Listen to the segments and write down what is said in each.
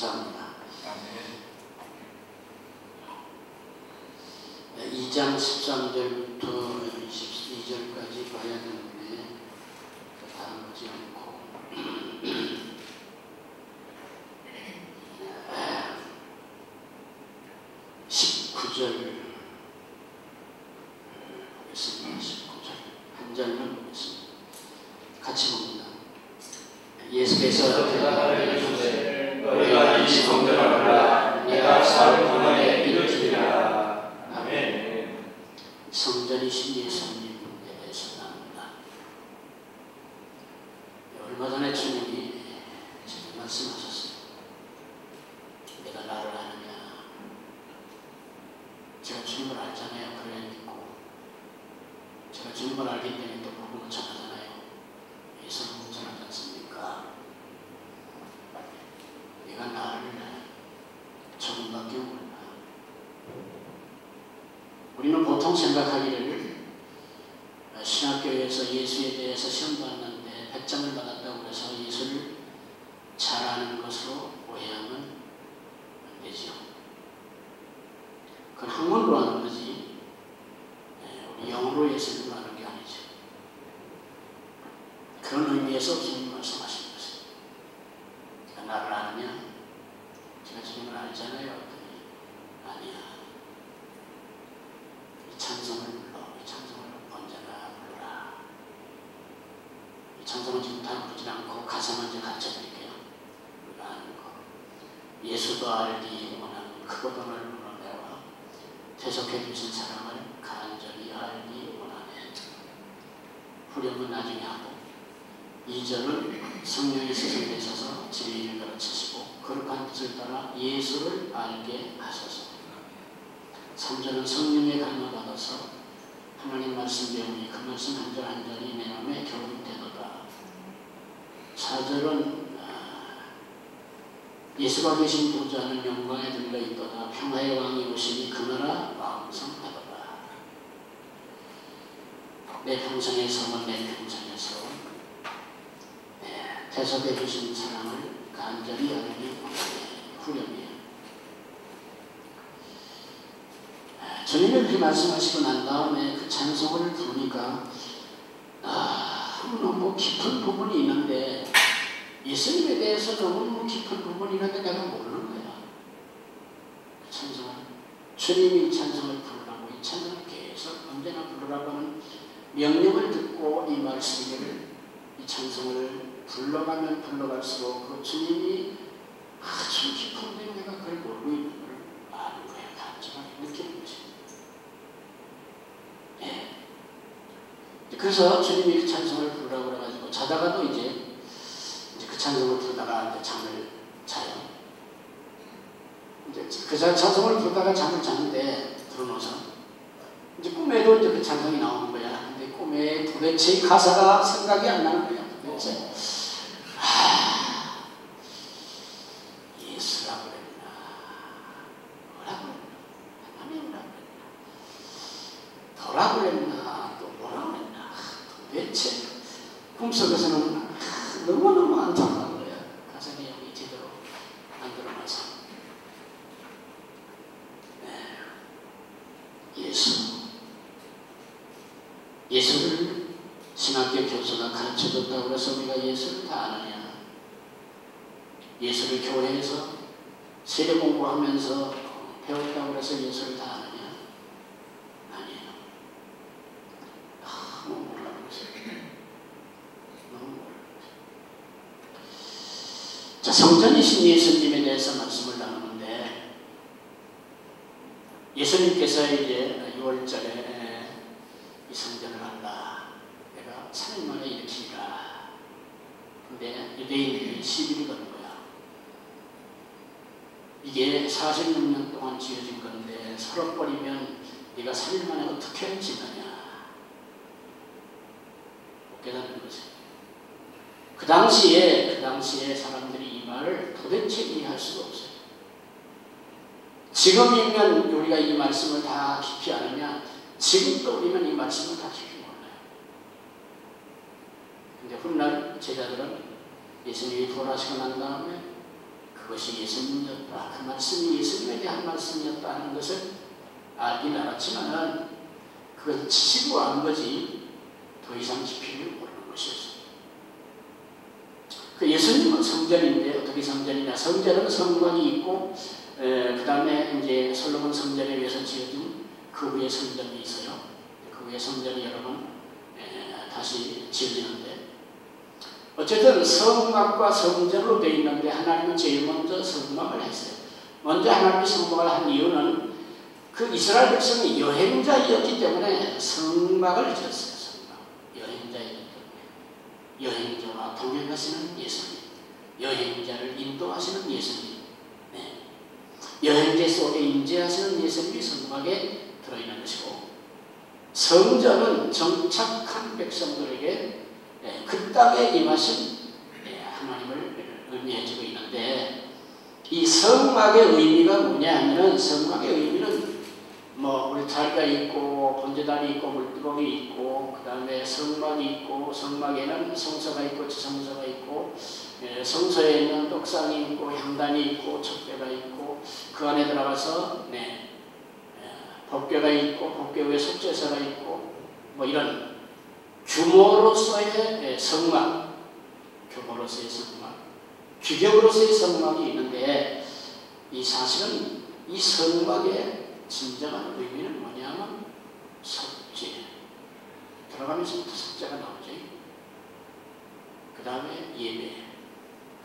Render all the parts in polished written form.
감사합니다. 2장 13절부터 22절까지 봐야 되는데 다 보지 않고 19절 보겠습니다. 19절 한 절만 보겠습니다. 같이 봅니다. 예수께서 대답하여 이르시되 너희가 이 성전을 보라 내가 사흘 동안에 이루리라. 아멘. 성전이신 예수님에 대해서 나옵니다. 얼마 전에 주님이 제게 말씀하셨어요. 내가 나를 아느냐. 제가 주님을 알잖아요. 그래 믿고 제가 주님을 알기 때문에 또 복음을 전하잖아요. 예수를 전하지 않습니까? 내가 나를 조금밖에 몰라. 우리는 보통 생각하기를 신학교에서 예수에 대해서 시험 봤는데 100점을 받았다고 해서 예수를 잘 아는 것으로 오해하면 안 되지요. 그건 학문으로 아는 거지 우리 영어로 예수를 아는 게 아니죠. 그런 의미에서 주님 말씀하신 것이에요. 내가 나를 아느냐? 제가 주님을 알잖아요. 아니야. 이 찬송을 불러. 이 찬송을 언제나 불러라. 이 찬송은 지금 다 부르지 않고 가사만 이제 가르쳐드릴게요. 우리가 아는 거. 예수도 알기 원하는 크고도 넓은 은혜와 대속해 주신 사랑을 간절히 알기 원하네. 후렴은 나중에 하고 2절은 성령이 스승되셔서 진리를 가르치시고 거룩한 뜻을 따라 예수를 알게 하소서. 3절은 성령의 감화 받아서 하나님 말씀 배우니 그 말씀 한 절 한 절이 내 마음에 교육되도다. 4절은 예수가 계신 보좌는 영광에 들려있도다. 평화의 왕이 오시니 그 나라 왕성하도다. 내 평생의 소원 내 평생에서 대속해 주신 사랑을 간절히 알기 후렴이에요. 주님이 그렇게 말씀하시고 난 다음에 그 찬송을 부르니까 너무 깊은 부분이 있는데 예수님에 대해서 너무 깊은 부분이 있는데 내가 모르는 거야. 그 찬송을 주님이 이 찬송을 부르라고 이 찬송을 계속 언제나 부르라고 하는 명령을 듣고 이 말씀을 이 찬송을 불러가면 불러갈수록 그 주님이 아주 깊은데 내가 그걸 모르고 있는 걸 아는 거야. 간절하게 느끼는 것이. 네. 그래서 주님이 그 찬송을 부르라고 그래가지고 자다가도 이제 그 찬송을 부르다가 이제 잠을 자요. 이제 그 찬송을 부르다가 잠을 자는데 들어놓아서 이제 꿈에도 이제 그 찬송이 나오는 거야. 근데 꿈에 도대체 가사가 생각이 안 나는 거야. 도대체. 예수라고 그랬나? 뭐라고 그랬나? 하나님이라고 그랬나? 더라고 그랬나? 또 뭐라고 그랬나? 도대체 꿈속에서는 너무너무 안타까운 거야. 가사 내용이 제대로 안 드러나서. 예수를 신학교 교수가 가르쳐줬다고 해서 우리가 예수를 다 아느냐? 예수를 교회에서 세례 공부하면서 배웠다고 해서 예수를 다 아느냐? 아니에요. 너무 모르는 것이에요. 너무 모르는 것이에요. 자, 성전이신 예수님에 대해서 말씀을 나누는데 예수님께서 이제 6월절에 이 성전을 한다. 내가 3일 만에 일으키리라. 근데 유대인들이 10일이 거는 거야. 이게 46년 동안 지어진 건데 서로 버리면 네가 3일 만에 어떻게 지느냐. 못 깨닫는 거지. 그 당시에 사람들이 이 말을 도대체 이해할 수가 없어요. 지금이면 우리가 이 말씀을 다 깊이 아느냐? 지금도 우리는 이 말씀을 다 깊이 몰라요. 근데 훗날 제자들은 예수님이 부활하시고 난 다음에 그것이 예수님이었다. 그 말씀이 예수님에 대한 말씀이었다 하는 것을 알긴 알았지만은 그것을 지시고 안 거지 더 이상 깊이를 모르는 것이었습니다. 그 예수님은 성전인데 어떻게 성전이냐? 성전은 성막이 있고 그 다음에 이제 솔로몬 성전에 의해서 지어진 그 위에 성전이 있어요. 그 위에 성전이 여러 번 다시 지어지는데 어쨌든 성막과 성전으로 되어 있는데 하나님은 제일 먼저 성막을 했어요. 먼저 하나님이 성막을 한 이유는 그 이스라엘 백성이 여행자이었기 때문에 성막을 지었어요. 성막. 여행자이기 때문에. 여행자와 동행하시는 예수님. 여행자를 인도하시는 예수님. 네. 여행자 속에 임재하시는 예수님이 성막에 들어있는 것이고 성전은 정착한 백성들에게 그 땅에 임하신 하나님을 의미해주고 있는데 이 성막의 의미가 뭐냐 하면은 성막의 의미는 뭐 울타리가 있고 번제단이 있고 물두멍이 있고 그 다음에 성막이 있고 성막에는 성소가 있고 지성소가 있고 성소에 있는 떡상이 있고 향단이 있고 촛대가 있고 그 안에 들어가서 법궤가 있고 법궤 위에 속죄서가 있고 뭐 이런 규모로서의 성막, 규모로서의 성막, 규격으로서의 성막이 있는데 이 사실은 이 성막의 진정한 의미는 뭐냐면 속죄. 들어가면서부터 속죄가 나오지. 그 다음에 예배,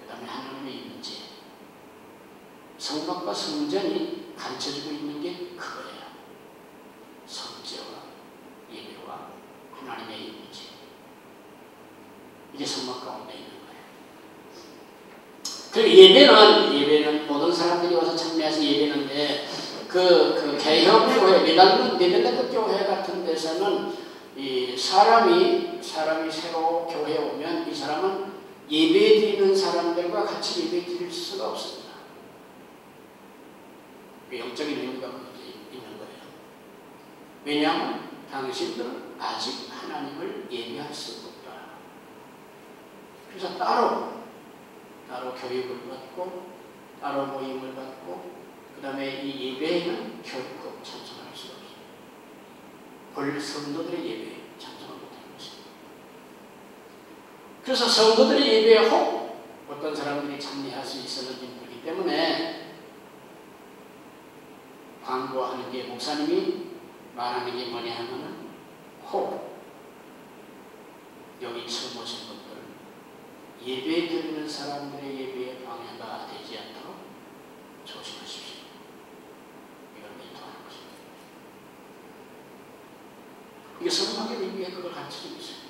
그 다음에 하나님의 임재. 성막과 성전이 가르쳐주고 있는 게 그거예요. 속죄와 예배와 하나님의 임재. 이게 성막 가운데 있는 거예요. 그리고 예배는 모든 사람들이 와서 참여해서 예배는데 그 개혁교회, 네덜란드 교회 같은 데서는 이 사람이 새로 교회에 오면 이 사람은 예배 드리는 사람들과 같이 예배 드릴 수가 없습니다. 영적인 의미가 있는 거예요. 왜냐하면 당신들은 아직 하나님을 예배할 수 없다. 그래서 따로 교육을 받고 따로 모임을 받고 그 다음에 이 예배에는 결코 참석할 수 없어요. 본 성도들의 예배에 참석을 못하는 것입니다. 그래서 성도들의 예배에 혹 어떤 사람들이 참여할 수 있었는지 모르기 때문에 광고하는 게 목사님이 말하는 게 뭐냐 하면은 혹 여기 처음 오신 분들 예배 드리는 사람들의 예배에 방해가 되지 않도록 조심하십시오. 이걸 멘토하는 것입니다. 이게 성막의 의미에 그걸 가르쳐주고 있습니다.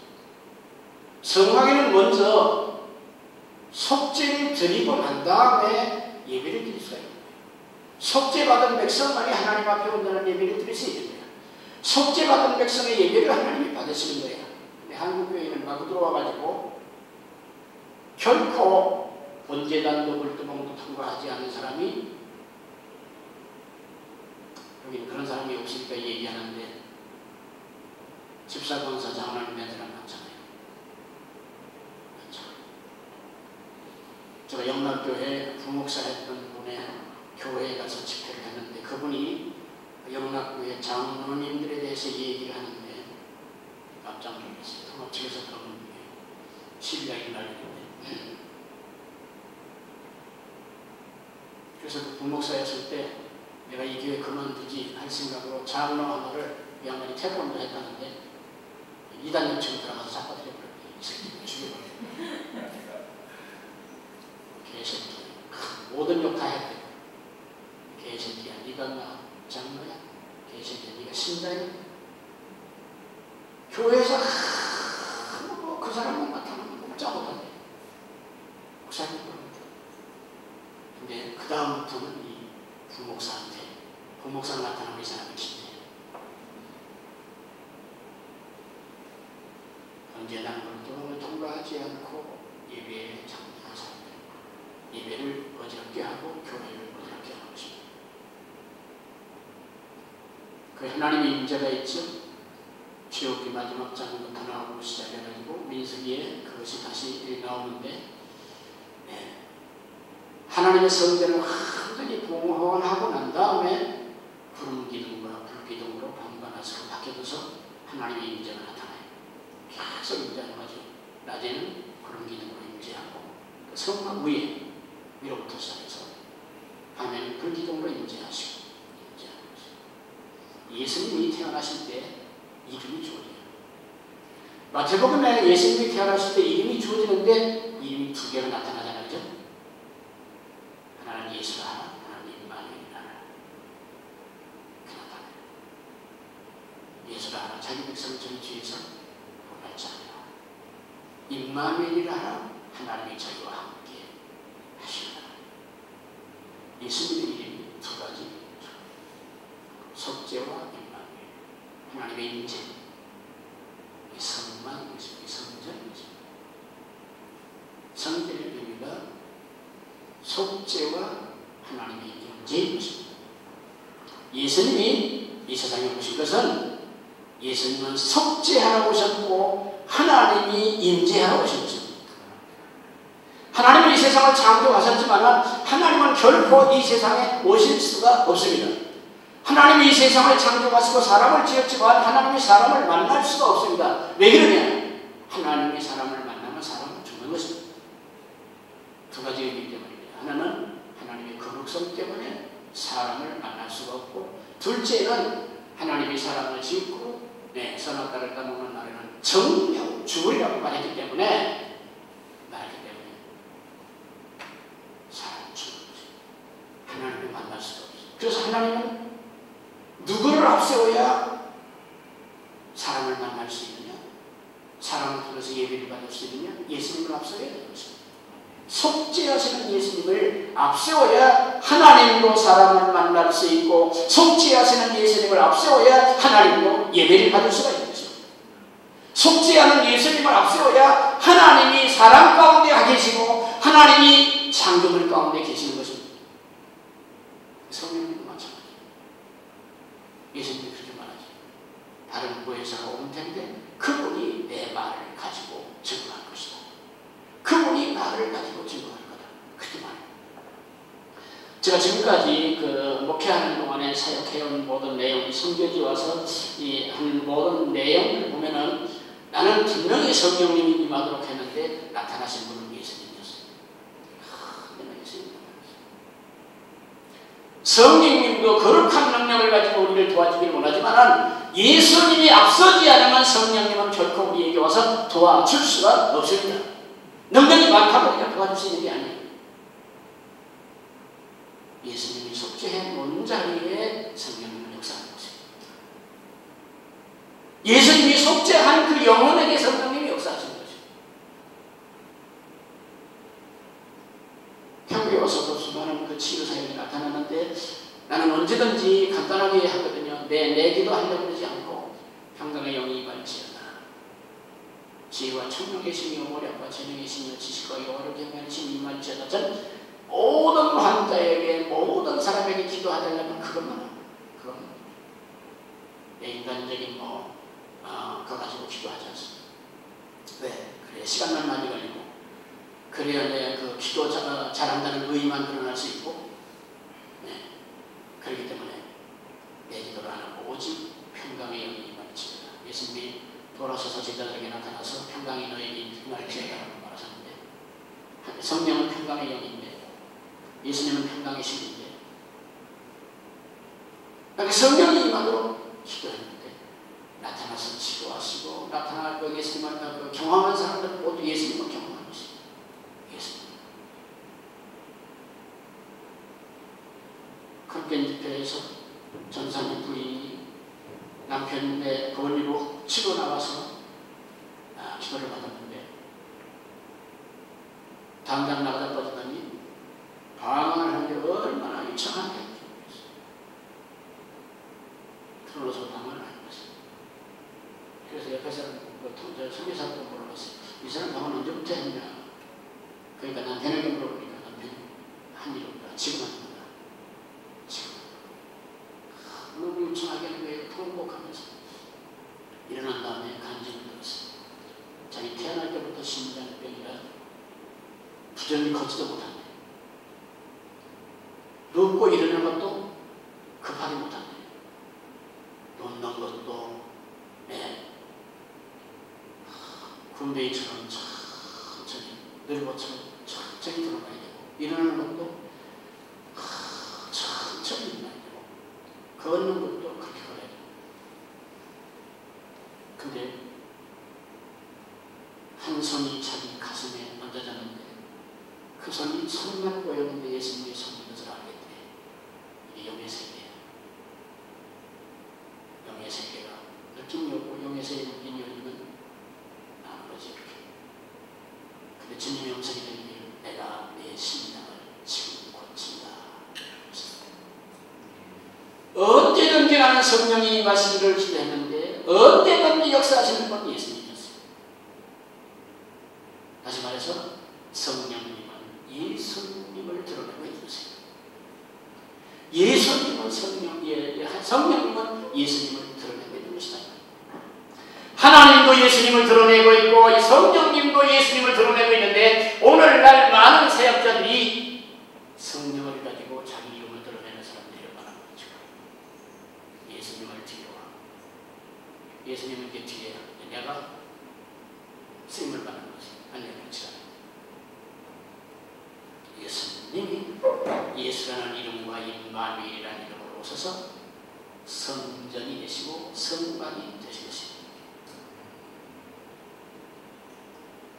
성막에는 먼저 속죄를 드리고 난 다음에 예배를 드릴 수가 있는 거예요. 속죄받은 백성만이 하나님 앞에 온다는 예배를 드릴 수 있는 거예요. 속죄받은 백성의 예배를 하나님이 받으시는 거예요. 근데 한국교회는 마구 들어와가지고 결코 번제단도 물두멍도 통과하지 않은 사람이 여기는 그런 사람이 없으니까 얘기하는데 집사, 권사, 장로님 몇 사람 많잖아요. 그렇죠. 제가 영락교회 부목사 했던 분의 교회에 가서 집회를 했는데 그분이 영락교회 장로님들에 대해서 얘기를 하는데 깜짝 놀랐어요. 통합측에서 그런 분이 신뢰하기 날리는데 그래서 그 부목사였을 때 내가 이 교회 그만두지 할 생각으로 장로 하나를 이 양반이 태권도 했다는데 이단 연층 들어가서 잡아들여버렸대요. 이 새끼를 죽여버려요. 개새끼. 모든 욕 다 했대요. 개새끼야. 네가 나 장로야? 개새끼야. 네가 신자야? 교회에서 그 사람만 나타나면 꼼짝 못한대. 목사님 그럽니다. 근데 그 다음부터는 이 부목사가 나타나면 이 사람이 진짜 언제나 물두멍을 통과하지 않고 예배에 참여한 사람들, 예배를 어지럽게 하고 교회를 어지럽게 하는 것입니다. 그 하나님의 임재가 있죠. 출애굽기 마지막 장부터 나오고 시작해가지고 민수기에 그것이 다시 나오는데 하나님의 성전을 완전히 봉헌하고 난 다음에 구름 기둥과 불 기둥으로 번관화석으로 바뀌어서 하나님의 임재가 나타나요. 계속 임재하는 거죠. 낮에는 구름 기둥으로 임재하고 성막 위로부터 시작해서 밤에는 불 기둥으로 임재하시고 임재하는 거죠. 예수님이 태어나실 때 이름이 주어져요. 마태복음에 예수님이 태어나실 때 이름이 주어지는데 이름이 두 개로 나타나잖아요. 그죠? 하나는 예수라 하나, 하나는 임마누엘이라 하나. 그 나타나요. 예수라 하나, 자기 백성을 전주에서 보살자며 임마누엘이라 하나, 하나님이 저희와 함께 하시리라. 예수님의 이름이 두 가지, 속죄와 임마누엘, 하나님의 임재, 이 성막이죠, 이 성전이죠. 성전의 의미가 속죄와 하나님의 임재인 것입니다. 예수님이 이 세상에 오신 것은 예수님은 속죄하러 오셨고 하나님이 임재하러 오신 것입니다. 하나님은 이 세상을 창조하셨지만 하나님은 결코 이 세상에 오실 수가 없습니다. 하나님이 이 세상을 창조하시고 사람을 지었지만 하나님이 사람을 만날 수가 없습니다. 왜 그러냐? 하나님이 사람을 만나면 사람은 죽는 것입니다. 두 가지 의미 때문입니다. 하나는 하나님의 거룩성 때문에 사람을 만날 수가 없고, 둘째는 하나님이 사람을 짓고 선악과를 따먹는 날에는 정령 죽으리라고 말했기 때문에 사람은 죽는 것입니다. 하나님을 만날 수가 없어요. 그래서 하나님은 누구를 앞세워야 사람을 만날 수 있느냐? 사람을 통해서 예배를 받을 수 있느냐? 예수님을 앞세워야 되는 것입니다. 속죄하시는 예수님을 앞세워야 하나님도 사람을 만날 수 있고, 속죄하시는 예수님을 앞세워야 하나님도 예배를 받을 수가 있는 것입니다. 속죄하는 예수님을 앞세워야 하나님이 사람 가운데 계시고 하나님이 창조물 가운데 계시는 것입니다. 성령님도 마찬가지입니다. 예수님이 그렇게 말하죠. 다른 보혜사가 올 텐데 그분이 내 말을 가지고 증거할 것이다. 그분이 말을 가지고 증거할 거다. 그렇게 말해요. 제가 지금까지 목회하는 동안에 사역해온 모든 내용, 성경에 와서 이 한 모든 내용을 보면은 나는 분명히 성령님이 임하도록 했는데 나타나신 분은 예수님이었어요. 성령님도 거룩한 능력을 가지고 우리를 도와주기를 원하지만 예수님이 앞서지 않으면 성령님은 결코 우리에게 와서 도와줄 수가 없습니다. 능력이 많다고 우리가 도와줄 수 있는 게 아니에요. 예수님이 속죄해 놓은 자리에 성령님은 역사하는 것입니다. 예수님이 속죄한 그 영혼에게 성령님이 역사하시는 것입니다. 평소에 와서도 수많은 그 치유 사역이 나타나는데 나는 언제든지 간단하게 하거든요. 내 기도 하려고 그러지 않고 평강의 영이 임할지어다. 지혜와 청명의 신이 오모량과 재능의 신이 지식과 영어를 경외하는 신이 임할지어다. 전 모든 환자에게 모든 사람에게 기도하려면 그것만 합니다. 그건 내 인간적인 그거 가지고 기도하지 않습니다. 왜? 그래 시간만 많이 걸리고 그래야 내 그 기도 잘한다는 의의만 드러날 수 있고, 그렇기 때문에 내 기도를 안 하고 오직 평강의 영이 임할지어다. 예수님이 돌아서서 제자들에게 나타나서 평강이 너에게 임할지어다라고 말하셨는데, 성령은 평강의 영인데 예수님은 평강의 신인데, 그러니까 성령이 임하도록 기도했는데 나타나서 치료하시고 나타날 그 예수님을 경험한 사람들은 모두 예수님을 경험한 것입니다. 예수님. 그렇게 집회에서 전사님 부인이 남편의 권위로 치고 나와서 기도를 받았는데 당장 나가다 빠지더니 방황을 하는데 얼마나 유창하게 틀어서 방황을 하는 것입니다. 그래서 옆에 사람, 선교사도 물어봤어요. 이 사람 방황 언제부터 했냐? 그러니까 남편에게 물어보니까 남편이 한 일 없다. 지금 하는 거다. 지금. 너무 유창하게 하는 거예요. 통곡하면서. 일어난 다음에 간증을 들었어요. 자기 태어날 때부터 심장병이라 부전히 걷지도 못한대. 눕고 일어나는 것도 급하게 못한대요. 눕는 것도 군대처럼 천천히 늘보처럼 천천히 들어가야 되고 일어나는 것도 천천히 일어나야 되고 걷는 것도 그렇게 걸어야 되고 근데 한 손이 자기 가슴에 얹어졌는데 그 손이 손만 보였는데 예수님이 손인 것을 알게 돼. 이게 영의 세계예요. 영의 세계가 느낌이 없고 영의 세계에 느낌이 없는 아버지 이렇게. 근데 주님의 음성이 들리기를 내가 내 심장을 지금 고친다. 언제든지 나는 성령이 임하시기를 기대했는데 언제든지 역사하시는 건 예수님이었어요. 다시 말해서 성령님은 예수님을 드러내고 있는 것이에요. 예수님은 성령님은 예수님을 드러내고 있는 것이다. 하나님도 예수님을 드러내고 있고 성령님도 예수님을 드러내고 있는데 오늘날 많은 사역자들이 성령을 가지고 자기 이름을 드러내는 사람들이 많은 거죠. 예수님을 뒤로 예수님은 이제 뒤에 내가 쓰임을 받는 것이 아니라 그렇지 않아요. 예수님이 예수라는 이름과 임마누엘이라는 이름으로 오셔서 성전이 되시고 성막이 되신 것입니다.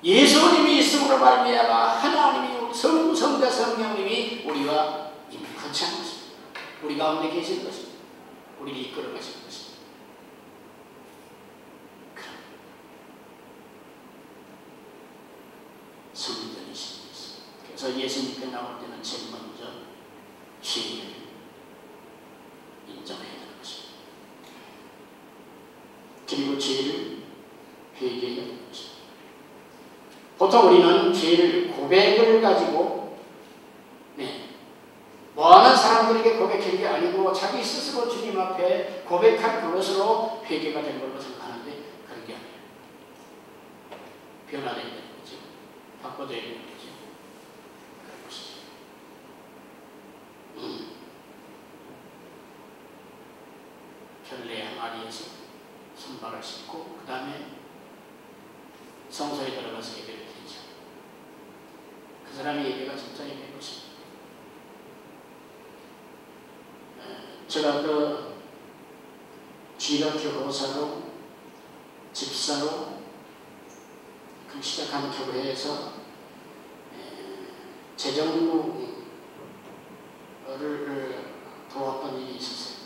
예수님이 있음으로 말미암아 하나님이 성자 성령님이 우리와 이미 거치한 것입니다. 우리 가운데 계신 것입니다. 우리를 이끌어 가시는 것입니다. 성전이신 예수. 그래서 예수님께 나올 때는 제일 먼저 죄를 인정해야 되는 것입니다. 그리고 죄를 회개해야 되는 것입니다. 보통 우리는 죄를 고백을 가지고 많은 사람들에게 고백하는 게 아니고 자기 스스로 주님 앞에 고백한 그것으로 회개가 된 걸로 생각하는데 그런 게 아니에요. 변화되어야 되는 거죠. 바꿔줘야 되는 거죠. 그런 것이죠. 결례 항아리에서 손발을 씻고 그 다음에 성소에 들어가서 예배를 드리죠. 그 사람의 예배가 진짜 예배인 것입니다. 제가 그 주일학교 교사로 집사로 그 시작한 교회에서 재정부를 도왔던 일이 있었어요.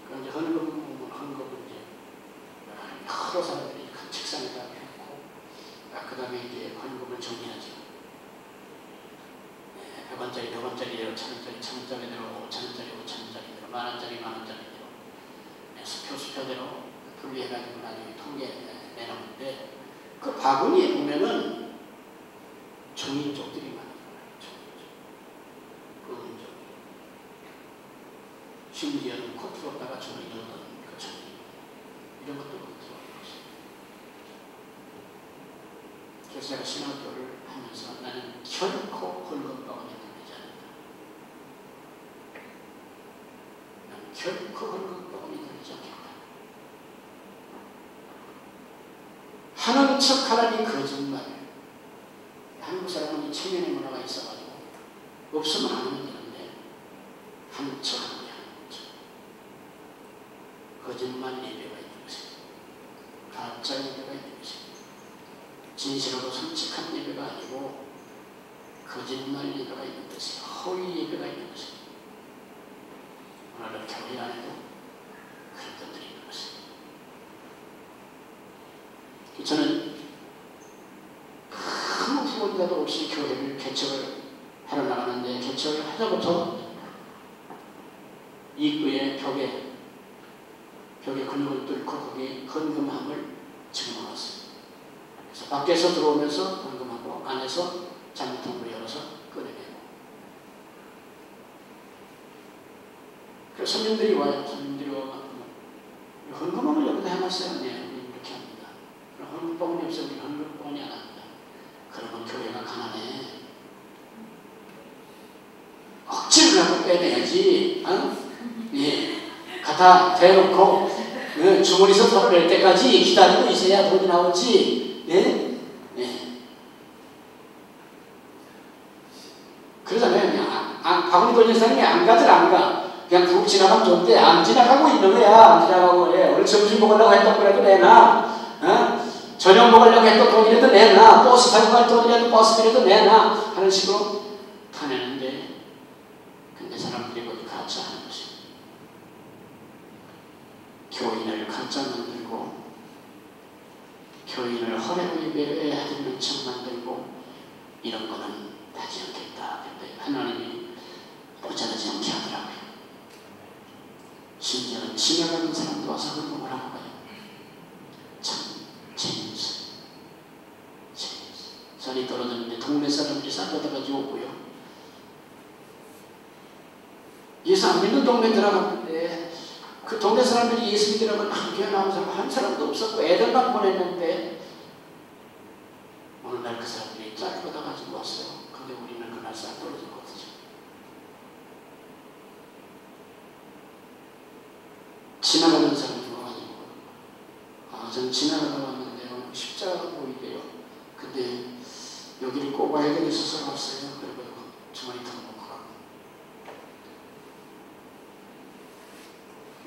그런데 헌금을 이제 여러 사람들이 큰 책상에다 펴고 그 다음에 이제 헌금을 정리하죠. 100원짜리 100원짜리대로 1000원짜리 1000원짜리대로 5000원짜리 5000원짜리대로 만원짜리 만원짜리대로 수표대로 분리해가지고 나중에 통계 내놓는데 그 바구니에 보면은 종이쪽들이 많아요. 종이쪽. 심지어는 코트로다가 종이 넣던 그 종이 이런 것도 들어가는 것이에요. 그래서 제가 신학교를 하면서 나는 결코 헌금바구니에 들리지 않는다. 나는 결코 헌금바구니에 들리지 않겠다. 하는 척하라니 거짓말. 한국 사람은 이 체면의 문화가 있어가지고 없으면 안 하면 되는데 하는 척하는 거야. 거짓말 예배가 있는 것입니다. 가짜 예배가 있는 것입니다. 진실하고 솔직한 예배가 아니고 거짓말 예배가 있는 것이에요. 허위 예배가 있는 것입니다. 오늘은 교회 안에도 그런 분들이 있는 것입니다. 저는 아무 후원자도 없이 교회를 개척을 하러 나가는데 개척을 하자부터 입구에 벽에 근육을 뚫고 거기에 헌금함을 집어넣었어요. 그래서 밖에서 들어오면서 헌금하고 안에서 장통으로 열어서 꺼내내고. 그래서 손님들이 와요. 손님들이 와서 헌금함을 여기다 해놨어요. 네, 우리 이렇게 합니다. 그럼 헌금방울이 없어요. 우리 헌금방울이 안 합니다. 그러면 교회가 가난해. 억지 빼내야지. 예. 갖다 대놓고 주머니에서 돈을 낼 때까지 기다리고 있어야 돈이 나오지. 예? 예. 그러잖아요. 그냥 바구니 돌리는 사람이 안 가들 안 가. 그냥 푹 지나가면 좋은데 안 지나가고 있는 거야. 안 지나가고. 예. 오늘 점심 먹으려고 했던 거라도 내놔. 저녁 먹으려고 했던 돈이라도 내놔. 버스 타고 갈 돈이라도 버스비라도 내놔. 하는 식으로 타내는데, 근데 사람들이 거기 가짜 하는 것이 교인을 가짜 만들고, 교인을 허례로 예배하는 척 만들고, 이런 거는 하지 않겠다. 근데 하나님이 모자라지 않게 하더라고요. 심지어는 지나가는 사람도 와서 흥분을 하고 가요. 참 재미있어요. 산이 떨어졌는데 동네 사람들이 쌀받아가지고 오고요. 예수 안 믿는 동네 들어갔는데 그 동네 사람들이 예수 믿으라고 교회 나온 사람 한 사람도 없었고 애들만 보냈는데 오늘날 그 사람들이 쌀 받아가지고 왔어요. 근데 우리는 그날 쌀 떨어졌거든요. 지나가는 사람이 와가지고 전 지나가다 왔는데요. 십자가가 보이대요. 근데 여기를 꼭 와야 되겠어서 왔어요. 그리고 주머니 털어놓고 가고.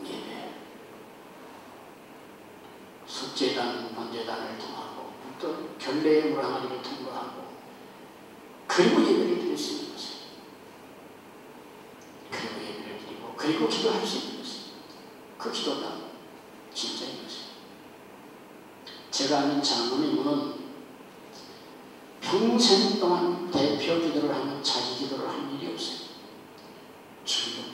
예배. 속죄단, 번제단을 통하고 또 결례의 물항아리를 통과하고 그리고 예배를 드릴 수 있는 것이에요. 그리고 예배를 드리고 그리고 기도할 수 있는 것이에요. 그 기도가 진짜인 것이에요. 제가 아는 장로님은 평생 동안 대표 기도를 하면 자기 기도를 한 일이 없어요. 주기도예요.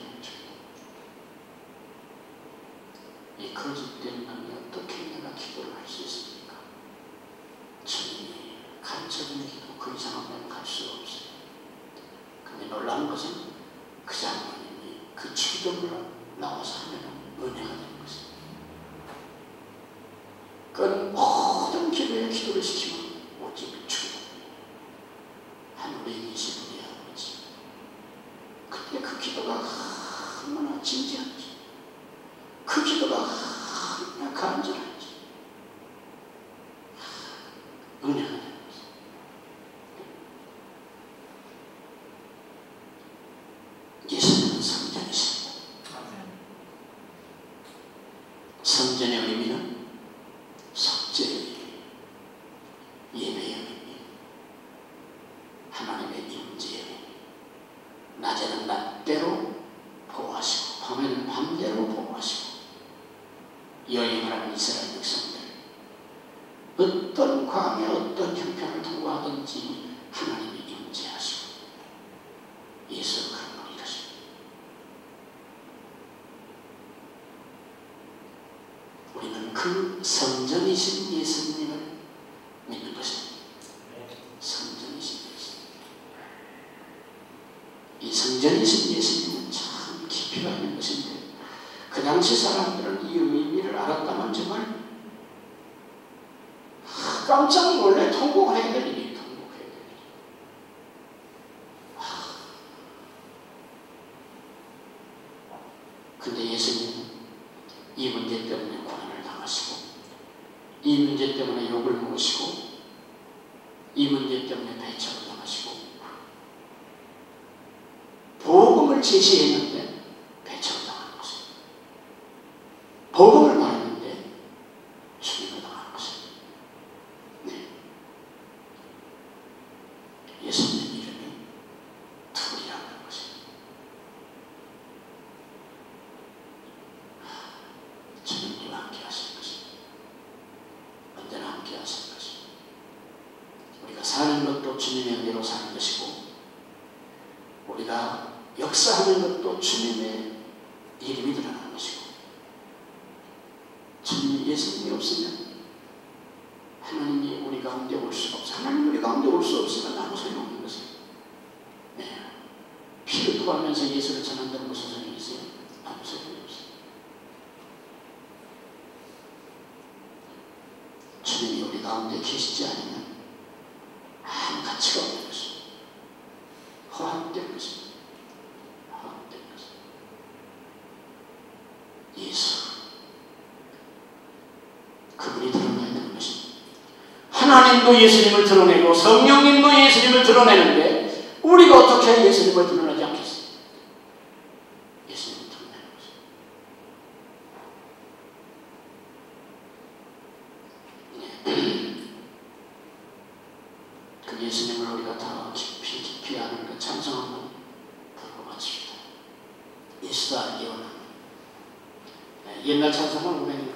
이 거짓된 놈이 어떻게 내가 기도를 할 수 있습니까? 주님이 가르쳐주는 기도 그 이상은 갈 수가 없어요. 근데 놀라운 것은 그 장로님이 그 주기도를 나와서 하면 은혜가 되는 것입니다. 그건 모든 기도에 기도를 시키면 오직 주기도. 하늘의 이시분의 아버지. 그때 그 기도가 얼마나 진지한지, 그 기도가 얼마나 간절한지, 은혜가 되는 것입니다. 예수님은 성전이십니다. 성전의 의미는 속죄의 의미, 예배의 의미, 하나님의 임재의 의미. 낮에는 낮대로 보호하시고 밤에는 밤대로 보호하시고 여행을 하는 이스라엘 백성들 어떤 광야 어떤 형편을 통과하든지 하나님이 임재하시고 예수는 그런 걸 이루십니다. 우리는 그 성전이신 예수님을 믿는 것입니다. 성전이신 예수님. 이 성전이신 예수님은 참 깊이가 있는 것인데 그 당시 사람들은 이 의미를 알았다면 정말 깜짝 놀래 통곡해야 될 일이에요. 통곡해야 될 일. 근데 예수님은 이 문제 때문에 고난을 당하시고 이 문제 때문에 욕을 먹으시고 이 문제 때문에 배척을 당하시고 복음을 제시했는데 배척을 당하는 것입니다. 복음을 말했는데 죽임을 당하는 것입니다. 네. 예수님 이름이 둘이라는 것입니다. 주님과 함께 하시는 것입니다. 언제나 함께 하시는 것입니다. 우리가 사는 것도 주님의 은혜로 사는 것이고 우리가 역사하는 것도 주님의 이름이 드러나는 것이고 주님 예수님이 없으면 하나님이 우리 가운데 올 수가 없어요. 하나님이 우리 가운데 올 수 없으면 아무 소용없는 것입니다. 네. 피를 토하면서 예수를 전한다는 무슨 소용이 있어요? 아무 소용이 없어요. 주님이 우리 가운데 계시지 않으면 아무 가치가 없는 것입니다. 허황된 것입니다. 허황된 하나님도 예수님을 드러내고 성령님도 예수님을 드러내는데 우리가 어떻게 예수님을 드러내지 않겠어요? 예수님을 드러내는 거죠. 그 예수님을 우리가 더 깊이 아는 그 찬송 한번 부르고 마칩시다. 예수도 알기 원합니다. 옛날 찬송을 보면